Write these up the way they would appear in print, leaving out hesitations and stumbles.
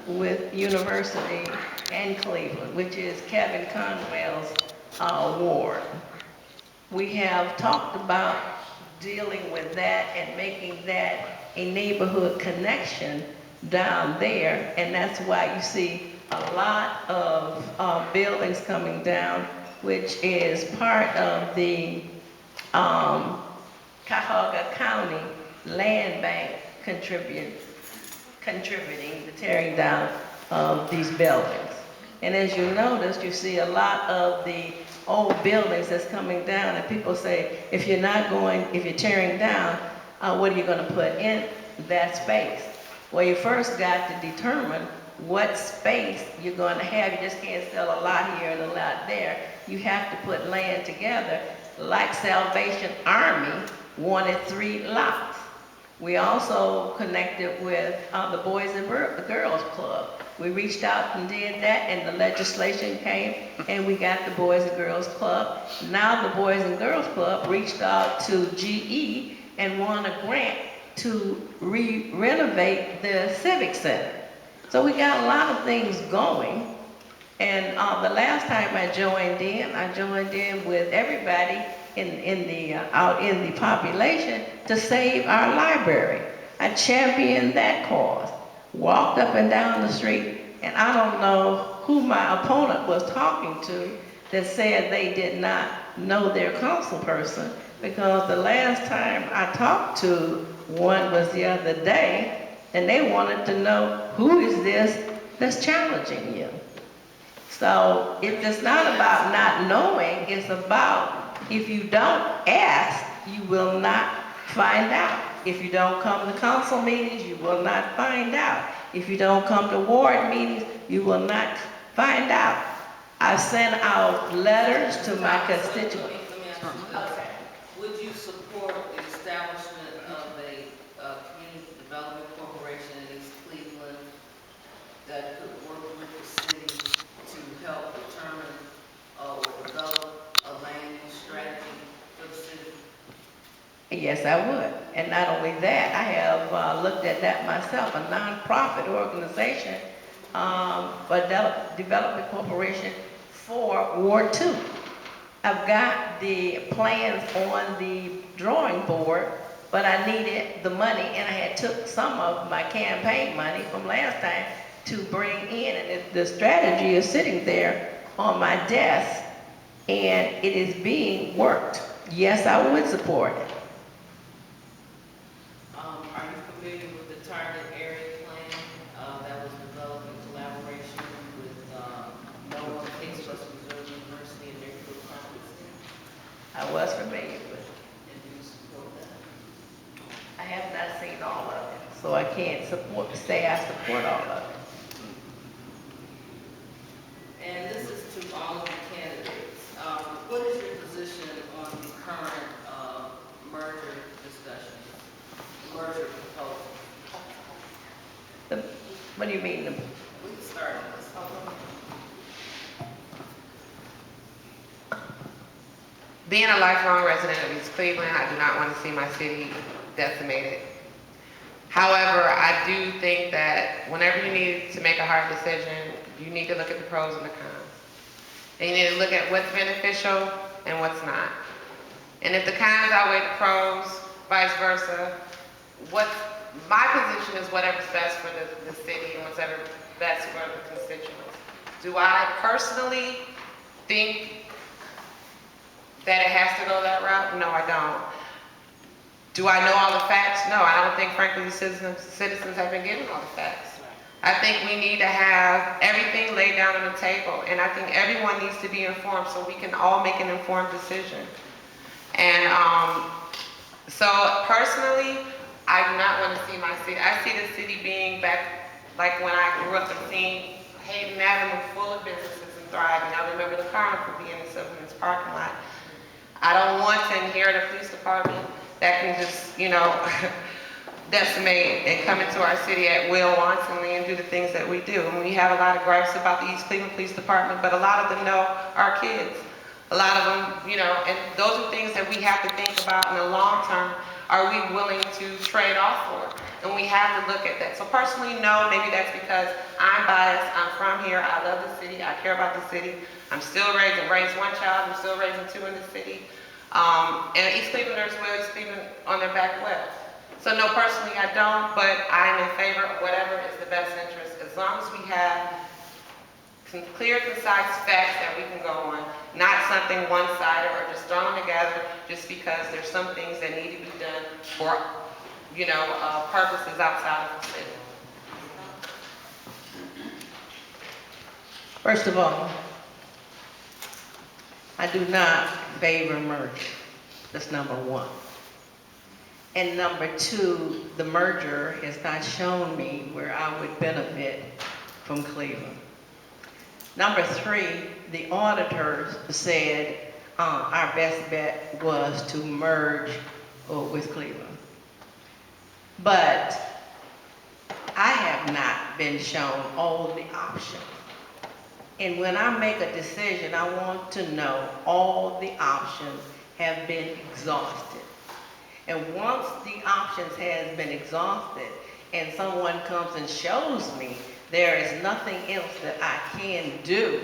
with University and Cleveland, which is Kevin Conwell's ward. We have talked about dealing with that and making that a neighborhood connection down there, and that's why you see a lot of buildings coming down, which is part of the Cuyahoga County Land Bank contributing the tearing down of these buildings. And as you notice, you see a lot of the old buildings that's coming down, and people say, if you're tearing down, what are you going to put in that space? Well, you first got to determine what space you're going to have. You just can't sell a lot here and a lot there. You have to put land together, like Salvation Army wanted 3 lots. We also connected with the Boys and Girls Club. We reached out and did that, and the legislation came, and we got the Boys and Girls Club. Now the Boys and Girls Club reached out to GE and won a grant to renovate the Civic Center. So we got a lot of things going, and the last time I joined in with everybody out in the population to save our library. I championed that cause, walked up and down the street, and I don't know who my opponent was talking to that said they did not know their council person, because the last time I talked to one was the other day, and they wanted to know, who is this that's challenging you? So it's not about not knowing, it's about, if you don't ask, you will not find out. If you don't come to council meetings, you will not find out. If you don't come to ward meetings, you will not find out. I sent out letters to my constituents. Let me ask you this. Okay. Would you support the establishment of a community development corporation in East Cleveland that could work with the city to help determine or develop a land use strategy for the city? Yes, I would. And not only that, I have looked at that myself, a nonprofit organization, development corporation for Ward 2. I've got the plans on the drawing board, but I needed the money, and I had took some of my campaign money from last time to bring in, and the strategy is sitting there on my desk, and it is being worked. Yes, I would support it. Are you familiar with the target area plan that was developed in collaboration with N.O.A.H, Missouri University and their group conference? I was familiar with it. And do you support that? I have not seen all of it, so I can't say I support all of it. And this is to all of the candidates. What is your position on the current merger discussion, merger proposal? What do you mean? We can start on this. Being a lifelong resident of East Cleveland, I do not want to see my city decimated. However, I do think that whenever you need to make a hard decision, you need to look at the pros and the cons. And you need to look at what's beneficial and what's not. And if the cons outweigh the pros, vice versa, my position is whatever's best for the city and whatever's best for the constituents. Do I personally think that it has to go that route? No, I don't. Do I know all the facts? No, I don't think, frankly, the citizens have been given all the facts. I think we need to have everything laid down on the table, and I think everyone needs to be informed so we can all make an informed decision. And so personally, I do not want to see my city. I see the city being back like when I grew up and seeing Hayden Ave full of businesses and thriving. I remember the carnival being in Silverman's parking lot. I don't want to inherit a police department that can just, decimate and come into our city at will wantonly and do the things that we do. And we have a lot of gripes about the East Cleveland Police Department, but a lot of them know our kids. A lot of them, and those are things that we have to think about in the long term. Are we willing to trade off for? And we have to look at that. So personally, no, maybe that's because I'm biased. I'm from here. I love the city. I care about the city. I'm still raised one child. I'm still raising two in the city. And East Clevelanders will East Cleveland on their back well. So no, personally I don't, but I'm in favor of whatever is the best interest, as long as we have clear, concise facts that we can go on, not something one-sided or just thrown together just because there's some things that need to be done for, purposes outside of the city. First of all, I do not favor merger. That's number one. And number two, the merger has not shown me where I would benefit from Cleveland. Number three, the auditors said our best bet was to merge with Cleveland. But I have not been shown all the options. And when I make a decision, I want to know all the options have been exhausted. And once the options has been exhausted and someone comes and shows me there is nothing else that I can do,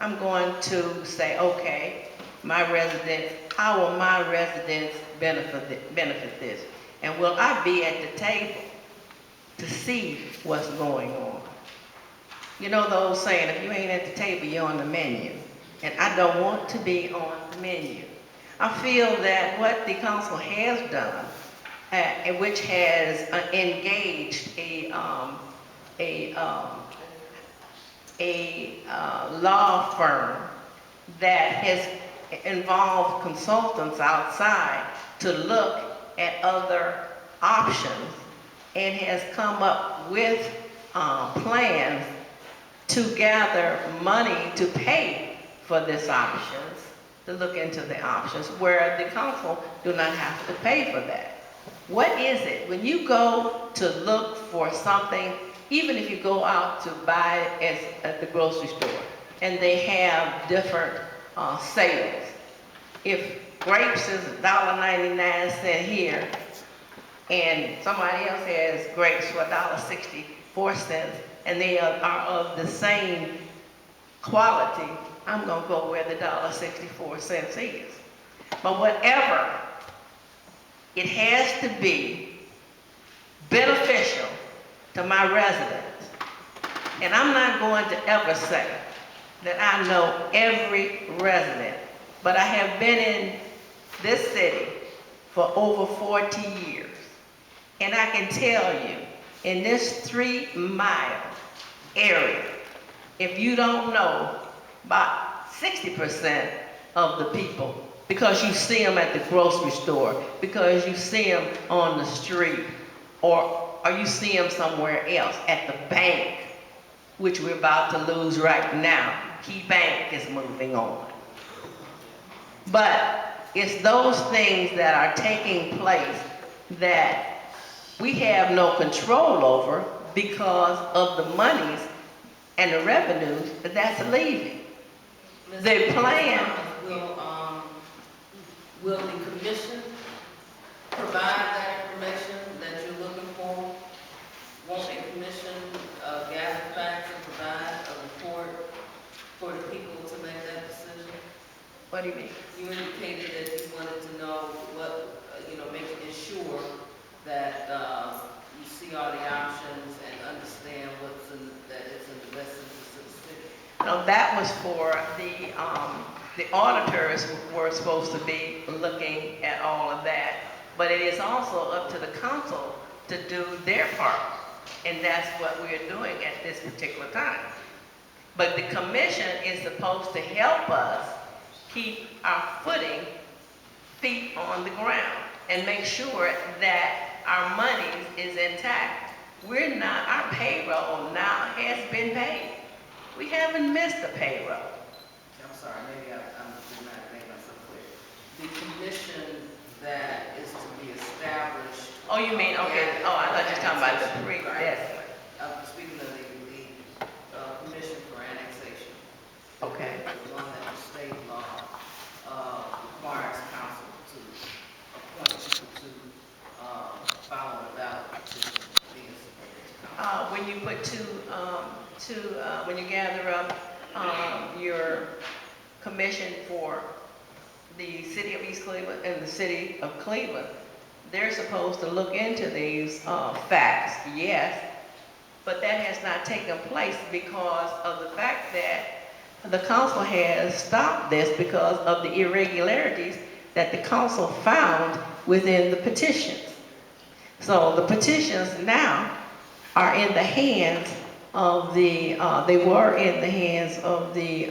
I'm going to say, okay, how will my residents benefit this? And will I be at the table to see what's going on? You know the old saying, if you ain't at the table, you're on the menu. And I don't want to be on the menu. I feel that what the council has done, which has engaged a law firm that has involved consultants outside to look at other options and has come up with plans to gather money to pay for this options, to look into the options, where the council do not have to pay for that. What is it? When you go to look for something, even if you go out to buy it at the grocery store, and they have different sales. If grapes is $1.99 here, and somebody else has grapes for $1.64, and they are of the same quality, I'm going to go where the $1.64 is. But whatever, it has to be beneficial to my residents. And I'm not going to ever say that I know every resident, but I have been in this city for over 40 years. And I can tell you, in this 3-mile area, if you don't know about 60% of the people, because you see them at the grocery store, because you see them on the street, or you see them somewhere else, at the bank, which we're about to lose right now. Key Bank is moving on. But it's those things that are taking place that we have no control over because of the monies and the revenues that's leaving. The plan. Will the commission provide that information that you're looking for? Won't the commission gather facts and provide a report for the people to make that decision? What do you mean? You indicated that you wanted to know what, making sure that you see all the options and understand that it's in the best interest of the city. No, that was for the auditors were supposed to be looking at all of that. But it is also up to the council to do their part. And that's what we're doing at this particular time. But the commission is supposed to help us keep our feet on the ground and make sure that our money is intact. Our payroll now has been paid. We haven't missed a payroll. I'm sorry, maybe I did not make myself clear. The commission that is to be established. Oh, you mean, okay. Oh, I thought you were talking about the yes. I'm speaking of the commission for annexation. Okay. The one that the state law requires council to appoint people to follow the ballot petition. when you gather up, your commission for the city of East Cleveland and the city of Cleveland, they're supposed to look into these, facts, yes, but that has not taken place because of the fact that the council has stopped this because of the irregularities that the council found within the petitions. So the petitions now are in the hands of they were in the hands of the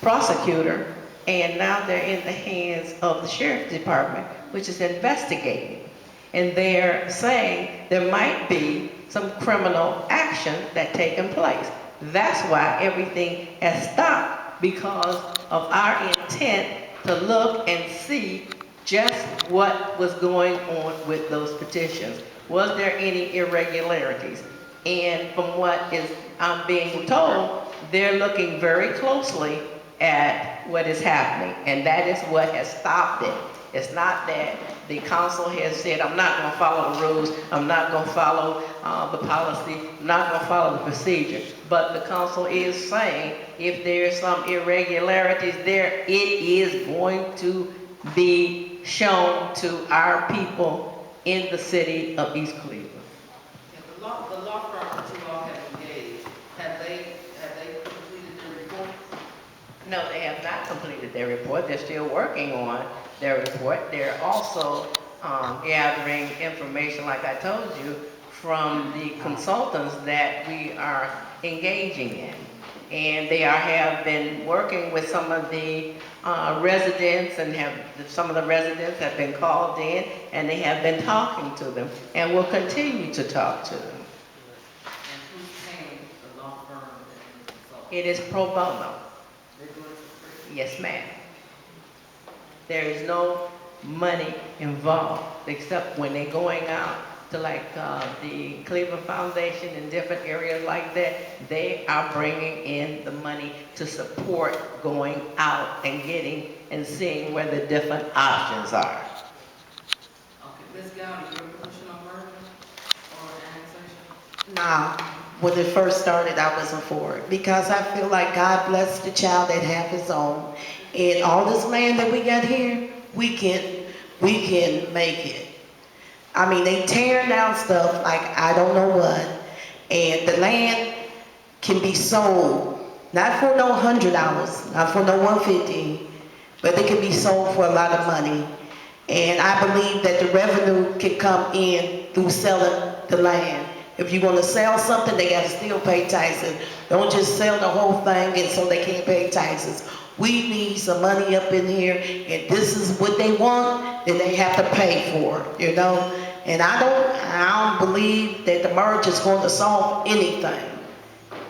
prosecutor, and now they're in the hands of the sheriff's department, which is investigating. And they're saying there might be some criminal action that taken place. That's why everything has stopped, because of our intent to look and see just what was going on with those petitions. Was there any irregularities? And from what I'm being told, they're looking very closely at what is happening, and that is what has stopped it. It's not that the council has said, I'm not going to follow the rules, I'm not going to follow the policy, I'm not going to follow the procedure. But the council is saying if there's some irregularities there, it is going to be shown to our people in the city of East Cleveland. The law firm that you all have engaged, have they completed their report? No, they have not completed their report. They're still working on their report. They're also gathering information, like I told you, from the consultants that we are engaging in. And they have been working with some of the residents, and some of the residents have been called in, and they have been talking to them, and will continue to talk to them. And who's paying the law firm and the consultant? It is pro bono. They're doing it for free? Yes, ma'am. There is no money involved, except when they're going out to like the Cleveland Foundation and different areas like that, they are bringing in the money to support going out and getting and seeing where the different options are. Okay, Ms. Gowdy, your position on merger or annexation? Nah, when it first started, I wasn't for it, because I feel like God bless the child that have his own. And all this land that we got here, we can make it. I mean, they tear down stuff like I don't know what, and the land can be sold, not for no $100, not for no $150, but it can be sold for a lot of money. And I believe that the revenue can come in through selling the land. If you're going to sell something, they got to still pay taxes. Don't just sell the whole thing and so they can't pay taxes. We need some money up in here, and this is what they want, then they have to pay for it, you know? And I don't believe that the merge is going to solve anything.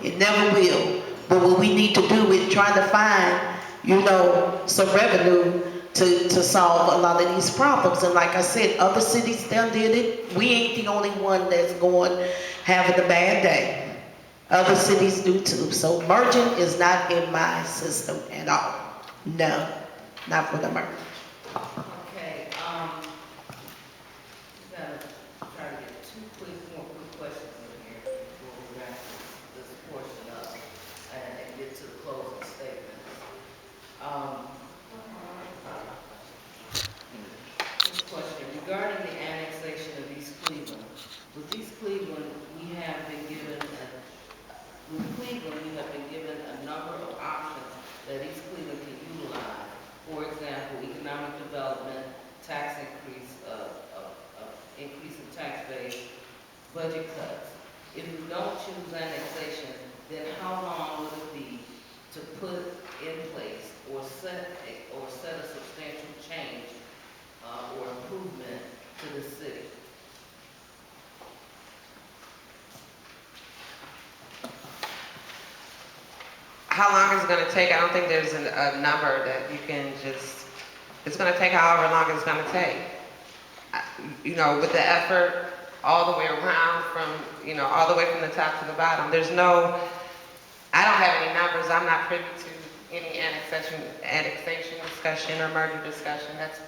It never will. But what we need to do is try to find, you know, some revenue to solve a lot of these problems. And like I said, other cities done did it. We ain't the only one that's going having a bad day. Other cities do too. So merging is not in my system at all. No, not for the merge. Okay, we gotta try to get more quick questions in here before we wrap this portion up and get to the closing statements. This question, regarding the annexation of East Cleveland, with East Cleveland, we have been given a number of options that East Cleveland can utilize. For example, economic development, tax increase, increase in tax base, budget cuts. If we don't choose annexation, then how long would it be to put in place or set a substantial change or improvement to the city? How long is it going to take? I don't think there's a number that you can just, it's going to take however long it's going to take. You know, with the effort all the way around from, you know, all the way from the top to the bottom. There's no, I don't have any numbers. I'm not privy to any annexation discussion or merger discussion. That's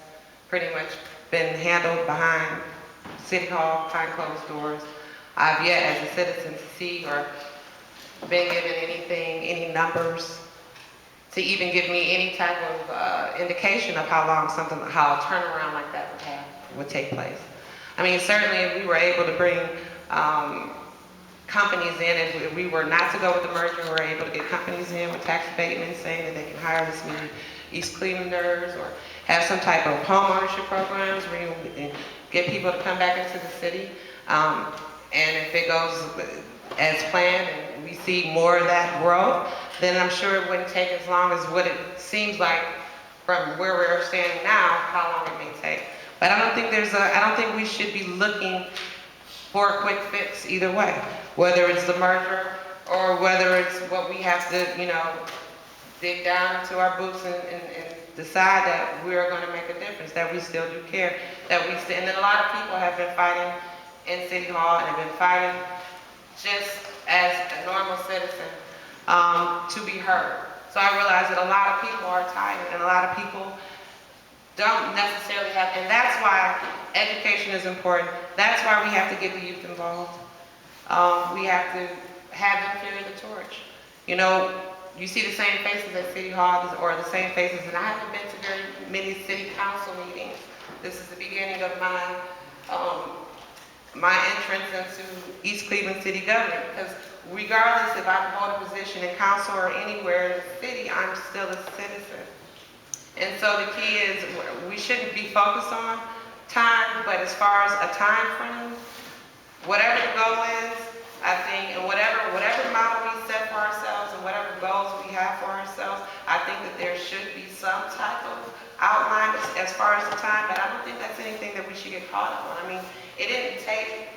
pretty much been handled behind City Hall, behind closed doors. I've yet as a citizen to see or been given anything, any numbers, to even give me any type of indication of how long how a turnaround like that would take place. I mean, certainly if we were able to bring companies in, if we were not to go with the merger, we were able to get companies in with tax abatement saying that they can hire this many East Clevelanders, or have some type of home ownership programs where you can get people to come back into the city. And if it goes as planned and we see more of that growth, then I'm sure it wouldn't take as long as what it seems like from where we're standing now, how long it may take. But I don't think we should be looking for a quick fix either way, whether it's the merger or whether it's what we have to, dig down into our boots and decide that we are going to make a difference, that we still do care, and then a lot of people have been fighting in City Hall and have been fighting just as a normal citizen to be heard. So I realize that a lot of people are tired and a lot of people don't necessarily have, and that's why education is important. That's why we have to get the youth involved. We have to have them carry the torch. You see the same faces at City Hall, or the same faces, and I haven't been to very many city council meetings. This is the beginning of my entrance into East Cleveland city government, because regardless if I hold a position in council or anywhere in the city, I'm still a citizen. And so the key is, we shouldn't be focused on time, but as far as a time frame, whatever the goal is, I think, and whatever model we set for ourselves and whatever goals we have for ourselves, I think that there should be some type of outline as far as the time, but I don't think that's anything that we should get caught up on. I mean, it didn't take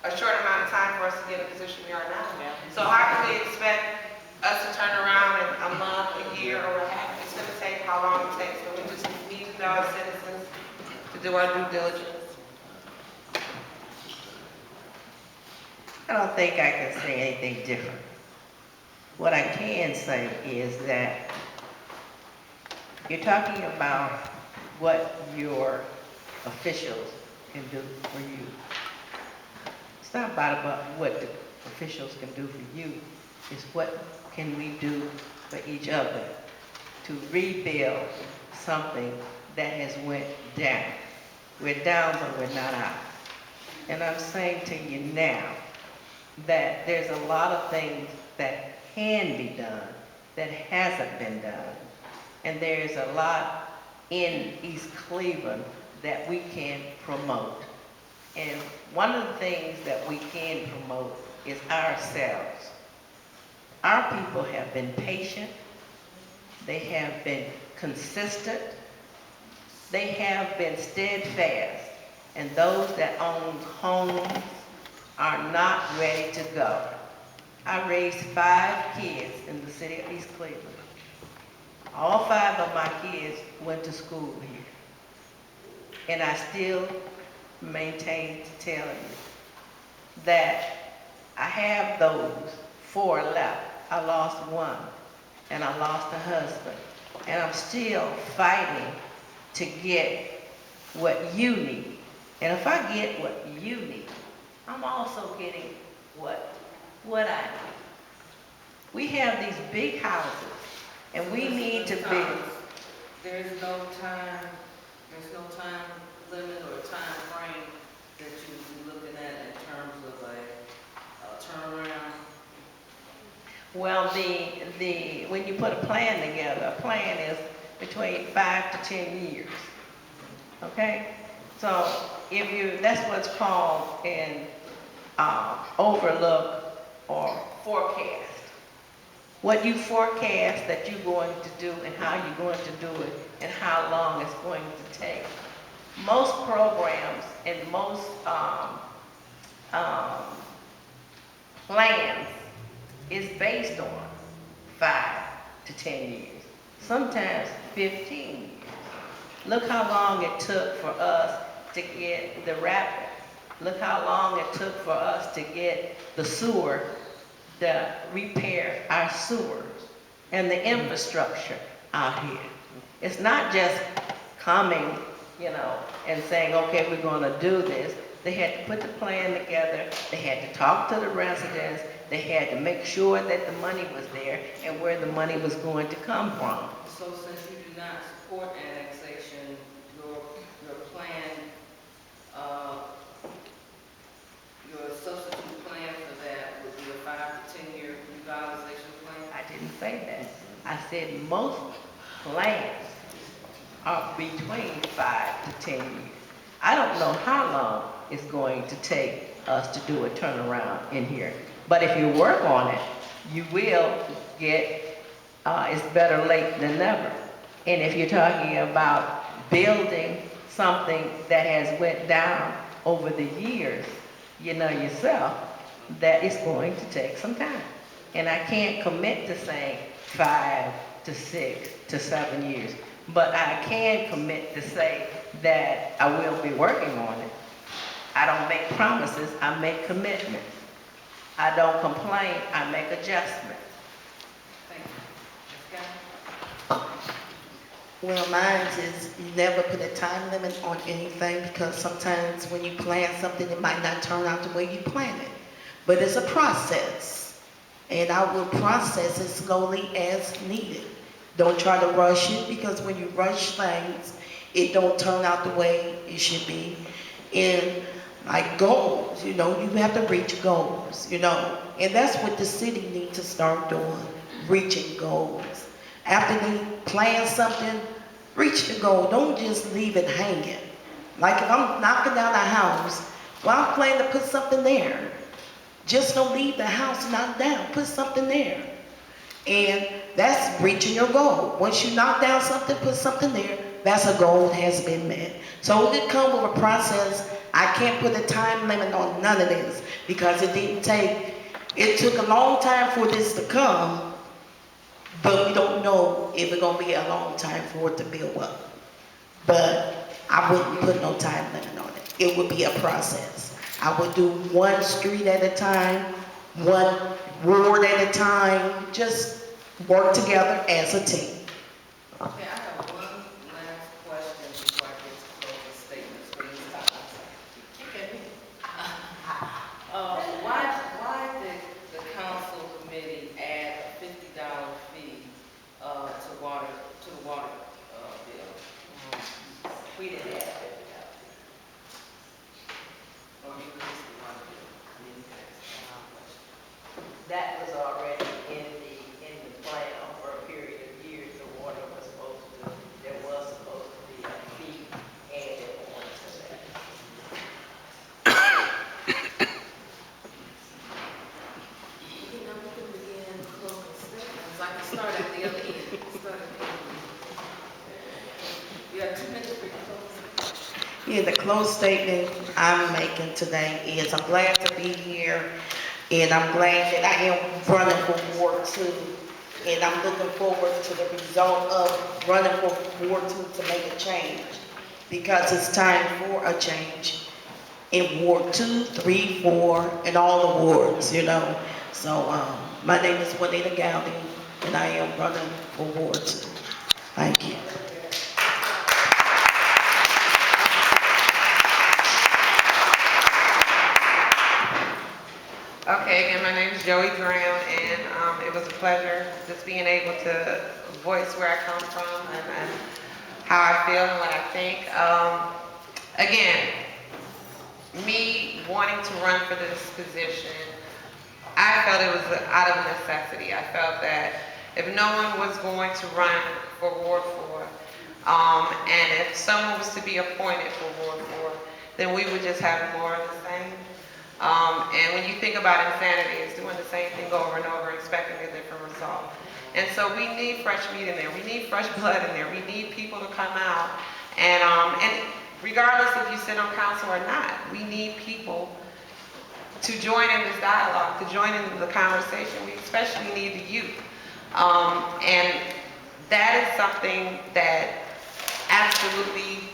a short amount of time for us to get in the position we are now. Yeah. So how can we expect us to turn around in a month, a year, or what have you? It's going to take how long it takes, but we just need to know as citizens to do our due diligence. I don't think I can say anything different. What I can say is that you're talking about what your officials can do for you. It's not about what the officials can do for you. It's what can we do for each other to rebuild something that has went down. We're down, but we're not out. And I'm saying to you now that there's a lot of things that can be done that hasn't been done. And there's a lot in East Cleveland that we can promote. And one of the things that we can promote is ourselves. Our people have been patient. They have been consistent. They have been steadfast. And those that own homes are not ready to go. I raised 5 kids in the city of East Cleveland. All 5 of my kids went to school here. And I still maintain to tell you that I have those 4 left. I lost 1, and I lost a husband. And I'm still fighting to get what you need. And if I get what you need, I'm also getting what I need. We have these big houses, and we need to build. There's no time limit or time frame that you would be looking at in terms of a turnaround. Well, when you put a plan together, a plan is between 5 to 10 years. Okay? So that's what's called an overlook or forecast. What you forecast that you're going to do and how you're going to do it and how long it's going to take. Most programs and most plans is based on 5 to 10 years, sometimes 15 years. Look how long it took for us to get the rapid. Look how long it took for us to get the sewer, to repair our sewers and the infrastructure out here. It's not just coming, and saying, okay, we're going to do this. They had to put the plan together. They had to talk to the residents. They had to make sure that the money was there and where the money was going to come from. So since you do not support annexation, your plan, your substitute plan for that would be a 5 to 10 year revitalization plan? I didn't say that. I said most plans are between 5 to 10 years. I don't know how long it's going to take us to do a turnaround in here. But if you work on it, you will get, it's better late than never. And if you're talking about building something that has went down over the years, you know yourself that it's going to take some time. And I can't commit to saying 5 to 6 to 7 years, but I can commit to say that I will be working on it. I don't make promises, I make commitments. I don't complain, I make adjustments. Thank you. Ms. Guy? Well, mine is you never put a time limit on anything because sometimes when you plan something, it might not turn out the way you plan it. But it's a process, and I will process it slowly as needed. Don't try to rush it because when you rush things, it don't turn out the way it should be. And like goals, you know, you have to reach goals, you know, and that's what the city needs to start doing, reaching goals. After they plan something, reach the goal. Don't just leave it hanging. Like if I'm knocking down a house, well, I'm planning to put something there. Just don't leave the house knocked down. Put something there. And that's reaching your goal. Once you knock down something, put something there, that's a goal that has been met. So it comes with a process. I can't put a time limit on none of this because it took a long time for this to come. But we don't know if it's going to be a long time for it to build up. But I wouldn't put no time limit on it. It would be a process. I would do one street at a time, one ward at a time, just work together as a team. Okay, I have one last question before I get to closing statements. Please stop. Why did the council committee add a $50 fee to the water bill? We didn't have it. Or you increased the water bill? That was already in the plan for a period of years. The water was there was supposed to be a fee added on to that. You know, we can begin closing statements. I can start at the other end. Start at the other end. You have 2 minutes for your closing. Yeah, the closed statement I'm making today is I'm glad to be here, and I'm glad that I am running for Ward 2, and I'm looking forward to the result of running for Ward 2 to make a change, because it's time for a change in Ward 2, 3, 4, and all the wards, you know. So my name is Juanita Gowdy, and I am running for Ward 2. Thank you. Okay, again, my name is Joey Graham, and it was a pleasure just being able to voice where I come from and how I feel and what I think. Again, me wanting to run for this position, I felt it was out of necessity. I felt that if no one was going to run for Ward 4, and if someone was to be appointed for Ward 4, then we would just have more of the same. And when you think about insanity, it's doing the same thing over and over, expecting a different result. And so we need fresh meat in there. We need fresh blood in there. We need people to come out. And regardless if you sit on council or not, we need people to join in this dialogue, to join in the conversation. We especially need the youth. And that is something that absolutely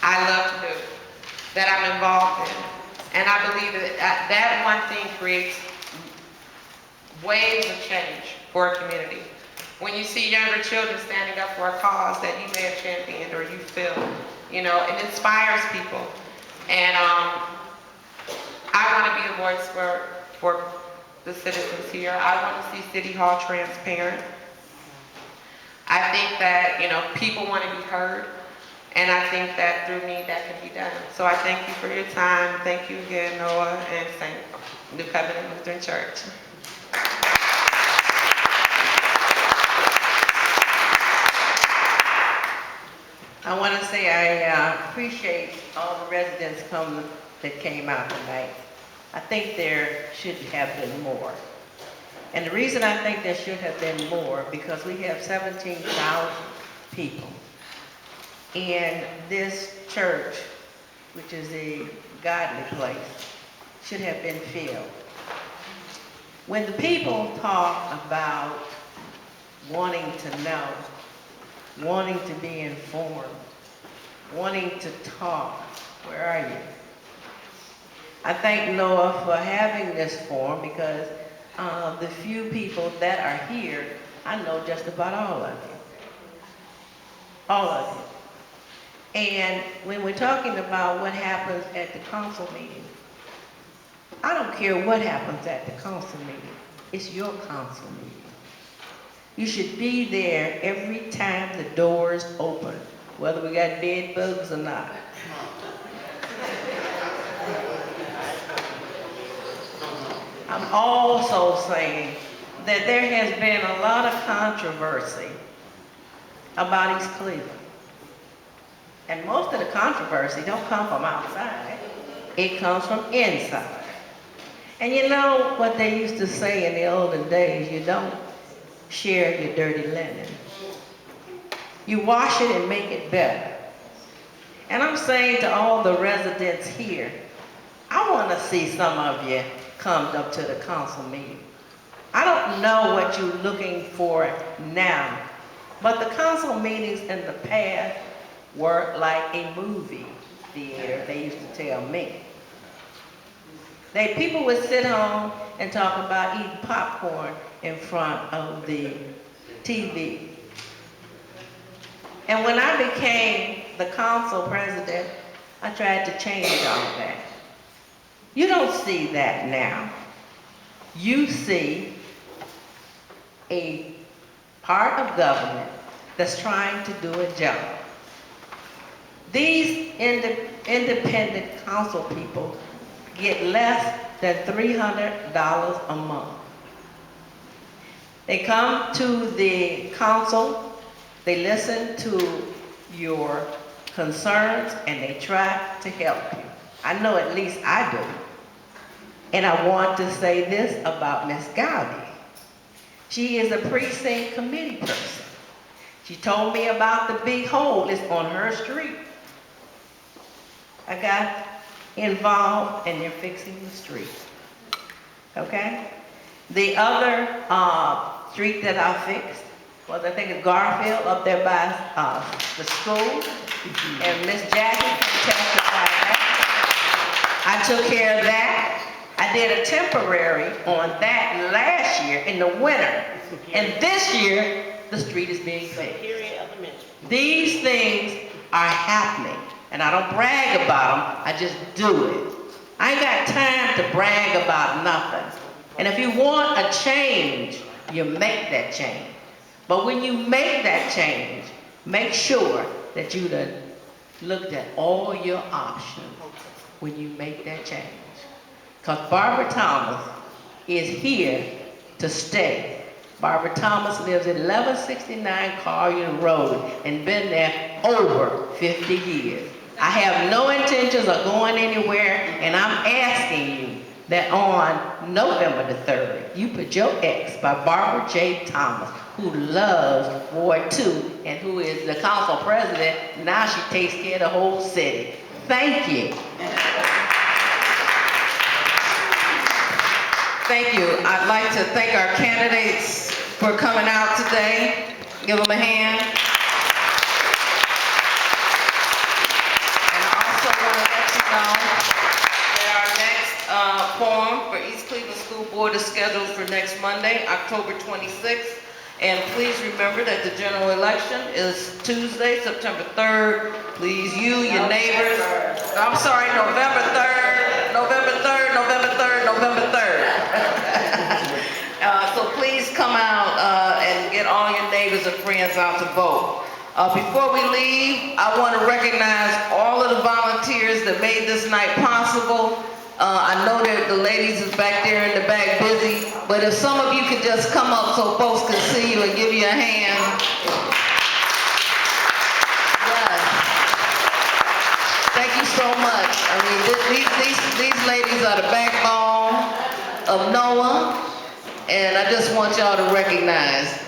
I love to do, that I'm involved in. And I believe that that one thing creates waves of change for a community. When you see younger children standing up for a cause that you may have championed or you feel, you know, it inspires people. And I want to be a voice for the citizens here. I want to see City Hall transparent. I think that, people want to be heard, and I think that through me that can be done. So I thank you for your time. Thank you again, Noah and New Covenant Lutheran Church. I want to say I appreciate all the residents that came out tonight. I think there should have been more. And the reason I think there should have been more, because we have 17,000 people. And this church, which is a godly place, should have been filled. When the people talk about wanting to know, wanting to be informed, wanting to talk, where are you? I thank Noah for having this forum, because the few people that are here, I know just about all of you. All of you. And when we're talking about what happens at the council meeting, I don't care what happens at the council meeting. It's your council meeting. You should be there every time the doors open, whether we got bed bugs or not. I'm also saying that there has been a lot of controversy about East Cleveland. And most of the controversy don't come from outside. It comes from inside. And you know what they used to say in the olden days, you don't share your dirty linen. You wash it and make it better. And I'm saying to all the residents here, I want to see some of you come up to the council meeting. I don't know what you're looking for now, but the council meetings in the past were like a movie theater, they used to tell me. People would sit home and talk about eating popcorn in front of the TV. And when I became the council president, I tried to change all that. You don't see that now. You see a part of government that's trying to do a job. These independent council people get less than $300 a month. They come to the council, they listen to your concerns, and they try to help you. I know at least I do. And I want to say this about Miss Gowdy. She is a precinct committee person. She told me about the big hole that's on her street. I got involved and they're fixing the street. Okay? The other street that I fixed was, I think it's Garfield, up there by the school. And Miss Jackie can testify to that. I took care of that. I did a temporary on that last year in the winter. And this year, the street is being fixed. These things are happening. And I don't brag about them, I just do it. I ain't got time to brag about nothing. And if you want a change, you make that change. But when you make that change, make sure that you done looked at all your options when you make that change. Because Barbara Thomas is here to stay. Barbara Thomas lives at 1169 Collier Road and been there over 50 years. I have no intentions of going anywhere, and I'm asking you that on November the 3rd, you put your X by Barbara J. Thomas, who loves Ward 2 and who is the council president. Now she takes care of the whole city. Thank you. Thank you. I'd like to thank our candidates for coming out today. Give them a hand. And I also want to let you know that our next forum for East Cleveland School Board is scheduled for next Monday, October 26th. And please remember that the general election is Tuesday, September 3rd. Please, you, your neighbors, I'm sorry, November 3rd, November 3rd, November 3rd, November 3rd. So please come out and get all your neighbors and friends out to vote. Before we leave, I want to recognize all of the volunteers that made this night possible. I know that the ladies is back there in the back busy, but if some of you could just come up so folks can see you and give you a hand. Yes. Thank you so much. I mean, these ladies are the backbone of N.O.A.H, and I just want y'all to recognize